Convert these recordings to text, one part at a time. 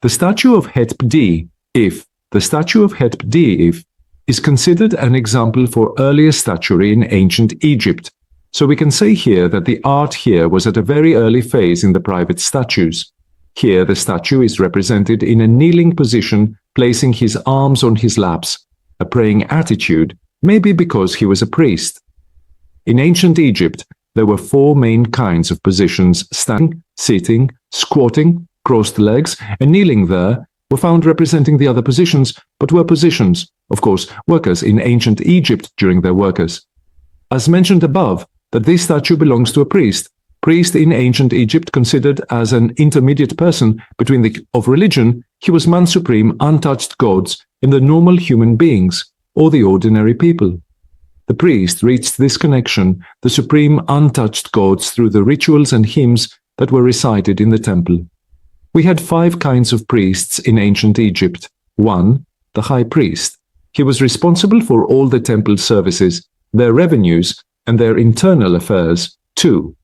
The statue of Htp.di.f, the statue of Htp.di.f, is considered an example for earlier statuary in ancient Egypt, so we can say here that the art here was at a very early phase in the private statues. Here the statue is represented in a kneeling position, placing his arms on his laps, a praying attitude, maybe because he was a priest. In ancient Egypt, there were four main kinds of positions: standing, sitting, squatting, crossed legs, and kneeling. There were found representing the other positions, but were positions, of course, workers in ancient Egypt during their workers. As mentioned above, that this statue belongs to a priest. Priest in ancient Egypt considered as an intermediate person between the of religion, he was man supreme, untouched gods and the normal human beings, or the ordinary people. The priest reached this connection, the supreme untouched gods, through the rituals and hymns that were recited in the temple. We had 5 kinds of priests in ancient Egypt. 1. The high priest. He was responsible for all the temple services, their revenues, and their internal affairs. 2.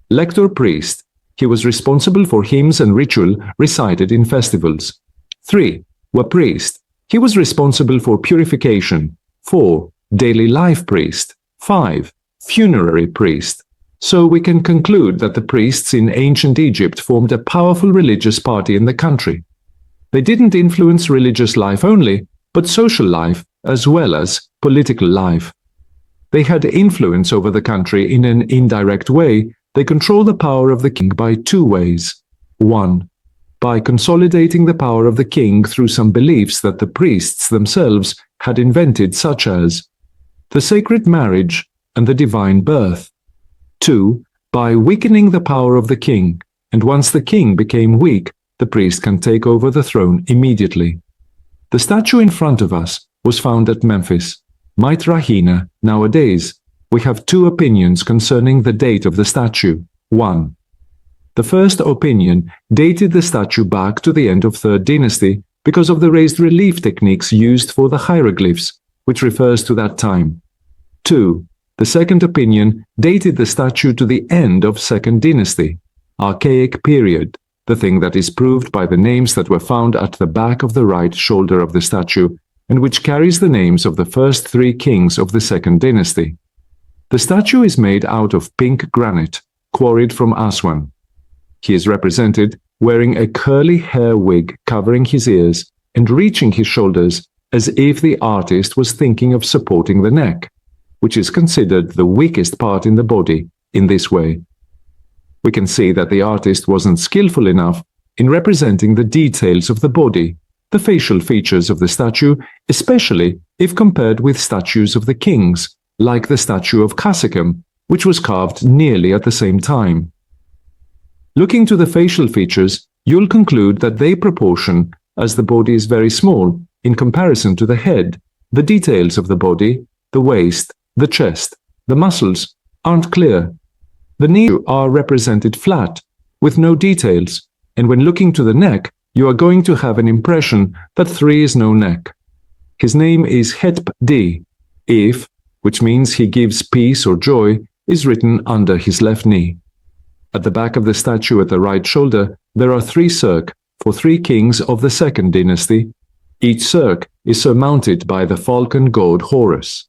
Lector priest. He was responsible for hymns and ritual recited in festivals. 3. Were priest. He was responsible for purification. 4. Daily life priest. 5. Funerary priest. So we can conclude that the priests in ancient Egypt formed a powerful religious party in the country. They didn't influence religious life only, but social life as well as political life. They had influence over the country in an indirect way. They control the power of the king by 2 ways. 1. By consolidating the power of the king through some beliefs that the priests themselves had invented, such as the sacred marriage and the divine birth. 2. By weakening the power of the king, and once the king became weak, the priest can take over the throne immediately. The statue in front of us was found at Memphis. Mitrahina. Nowadays, we have 2 opinions concerning the date of the statue. 1. The first opinion dated the statue back to the end of 3rd dynasty because of the raised relief techniques used for the hieroglyphs, which refers to that time. 2. The second opinion dated the statue to the end of 2nd dynasty, archaic period, the thing that is proved by the names that were found at the back of the right shoulder of the statue, and which carries the names of the first 3 kings of the 2nd dynasty. The statue is made out of pink granite, quarried from Aswan. He is represented wearing a curly hair wig covering his ears and reaching his shoulders, as if the artist was thinking of supporting the neck, which is considered the weakest part in the body, in this way. We can see that the artist wasn't skillful enough in representing the details of the body, the facial features of the statue, especially if compared with statues of the kings, like the statue of Cassicum, which was carved nearly at the same time. Looking to the facial features, you'll conclude that they proportion, as the body is very small in comparison to the head. The details of the body, the waist, the chest, the muscles, aren't clear. The knees are represented flat, with no details, and when looking to the neck, you are going to have an impression that 3 is no neck. His name is Htp.di.f, which means he gives peace or joy, is written under his left knee. At the back of the statue at the right shoulder, there are 3 cirques for 3 kings of the 2nd dynasty. Each cirque is surmounted by the falcon god Horus.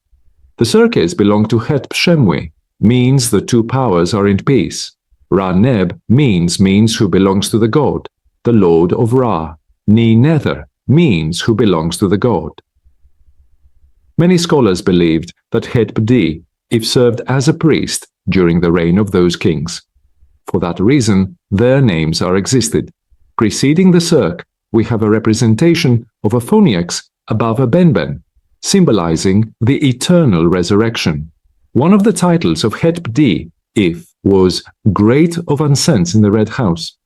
The cirques belong to Htp. Means the 2 powers are in peace. Ra-Neb means who belongs to the god, the lord of Ra. Ni-Nether means who belongs to the god. Many scholars believed that Htp.di.f served as a priest during the reign of those kings. For that reason, their names are existed. Preceding the cirque, we have a representation of a phoniax above a benben, symbolizing the eternal resurrection. One of the titles of Htp.di.f was Great of Unsense in the Red House.